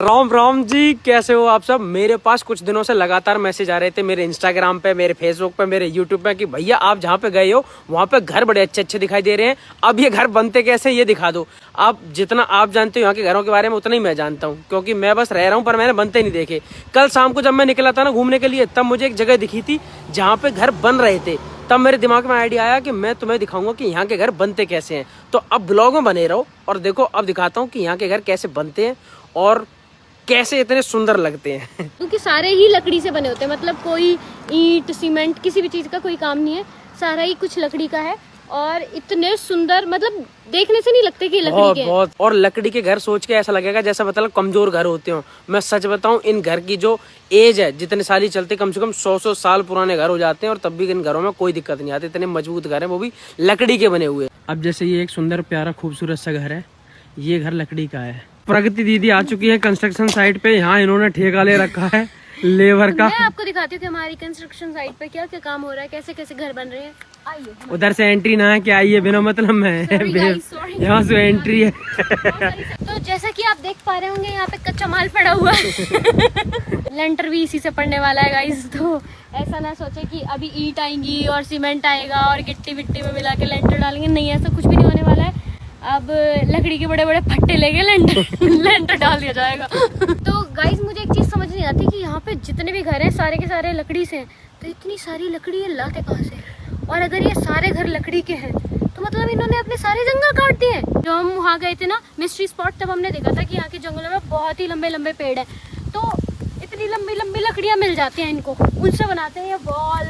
राम राम जी, कैसे हो आप सब। मेरे पास कुछ दिनों से लगातार मैसेज आ रहे थे मेरे इंस्टाग्राम पे, मेरे फेसबुक पे, मेरे यूट्यूब पे कि भैया आप जहाँ पे गए हो वहाँ पे घर बड़े अच्छे अच्छे दिखाई दे रहे हैं, अब ये घर बनते कैसे ये दिखा दो। आप जितना आप जानते हो यहाँ के घरों के बारे में उतना ही मैं जानता हूँ, क्योंकि मैं बस रह रहा हूँ पर मैंने बनते नहीं देखे। कल शाम को जब मैं निकला था ना घूमने के लिए, तब मुझे एक जगह दिखी थी जहाँ पे घर बन रहे थे। तब मेरे दिमाग में आइडिया आया कि मैं तुम्हें दिखाऊंगा कि यहाँ के घर बनते कैसे हैं। तो अब ब्लॉग में बने रहो और देखो, अब दिखाता हूँ कि यहाँ के घर कैसे बनते हैं और कैसे इतने सुंदर लगते हैं। क्योंकि सारे ही लकड़ी से बने होते हैं, मतलब कोई ईंट सीमेंट किसी भी चीज का कोई काम नहीं है, सारा ही कुछ लकड़ी का है। और इतने सुंदर, मतलब देखने से नहीं लगते कि लकड़ी के हैं। बहुत। और लकड़ी के घर सोच के ऐसा लगेगा जैसा मतलब कमजोर घर होते हो। मैं सच बताऊं, इन घर की जो एज है, जितने साल ही चलते, कम से कम 100 साल पुराने घर हो जाते हैं और तब भी इन घरों में कोई दिक्कत नहीं आती। इतने मजबूत घर है, वो भी लकड़ी के बने हुए। अब जैसे ये एक सुंदर प्यारा खूबसूरत सा घर है, ये घर लकड़ी का है। प्रगति दीदी आ चुकी है कंस्ट्रक्शन साइट पे। यहाँ इन्होंने ठेका ले रखा है लेबर का। मैं आपको दिखाती हूँ कि हमारी कंस्ट्रक्शन साइट पे क्या क्या काम हो रहा है, कैसे कैसे घर बन रहे हैं। आइए, उधर से एंट्री ना है कि आइए बिना मतलब में, यहाँ से एंट्री है। तो जैसा कि आप देख पा रहे होंगे, यहाँ पे कच्चा माल पड़ा हुआ है। लेंटर भी इसी से पड़ने वाला है गाइस। तो ऐसा ना सोचे कि अभी ईंट आएंगी और सीमेंट आएगा और गिट्टी विट्टी में मिला के लेंटर डालेंगे, नहीं, ऐसा कुछ भी नहीं होने वाला है। अब लकड़ी के बड़े बड़े फट्टे लेके लेंटर डाल दिया जाएगा। तो गाइस, मुझे एक चीज समझ नहीं आती कि यहाँ पे जितने भी घर हैं सारे के सारे लकड़ी से हैं, तो इतनी सारी लकड़ी ये लाते कहाँ से? और अगर ये सारे घर लकड़ी के हैं तो मतलब इन्होंने अपने सारे जंगल काट दिए। जो हम वहाँ गए थे ना मिस्ट्री स्पॉट, तब हमने देखा था कि यहाँ के जंगलों में बहुत ही लंबे लंबे पेड़ हैं, तो इतनी लंबी लंबी लकड़ियाँ मिल जाती हैं इनको, उनसे बनाते हैं ये वॉल।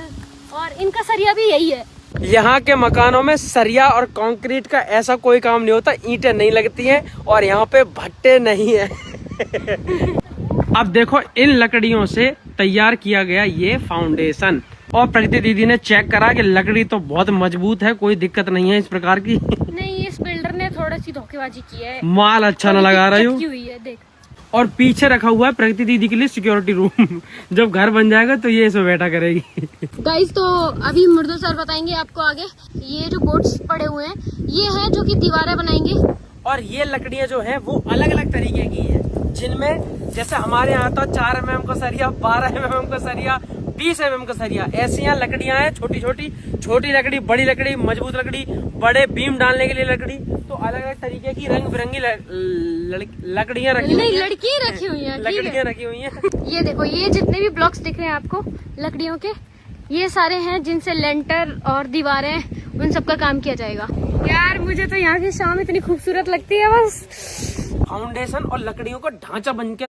और इनका सरिया भी यही है। यहाँ के मकानों में सरिया और कंक्रीट का ऐसा कोई काम नहीं होता, ईंटें नहीं लगती हैं और यहाँ पे भट्टे नहीं है। अब देखो, इन लकड़ियों से तैयार किया गया ये फाउंडेशन। और प्रगति दीदी ने चेक करा कि लकड़ी तो बहुत मजबूत है, कोई दिक्कत नहीं है इस प्रकार की। नहीं, इस बिल्डर ने थोड़ी सी धोखेबाजी की है, माल अच्छा न लगा रही हूँ। हुई है देख। और पीछे रखा हुआ है प्रगति दीदी के लिए सिक्योरिटी रूम। जब घर बन जाएगा तो ये इसमें बैठा करेगी। गाइस, तो अभी मुर्दो सर बताएंगे आपको आगे। ये जो बोर्ड्स पड़े हुए हैं ये हैं जो कि दीवारें बनाएंगे। और ये लकड़ियां जो हैं वो अलग अलग तरीके की हैं, जिनमें जैसे हमारे यहाँ तो 4 mm का सरिया, 12 mm का सरिया, 20 mm का सरिया, ऐसी यहाँ लकड़ियां हैं। छोटी छोटी, छोटी लकड़ी, बड़ी लकड़ी, मजबूत लकड़ी, बड़े बीम डालने के लिए लकड़ी, तो अलग अलग तरीके की रंग बिरंगी लकड़ियां रखी हुई हैं। लड़की रखी हुई है, लकड़ियां रखी हुई हैं। ये देखो, ये जितने भी ब्लॉक्स दिख रहे हैं आपको लकड़ियों के, ये सारे हैं जिनसे लेंटर और दीवारें, उन सब का काम किया जाएगा। यार, मुझे तो यहाँ की शाम इतनी खूबसूरत लगती है। बस फाउंडेशन और लकड़ियों का ढांचा बन के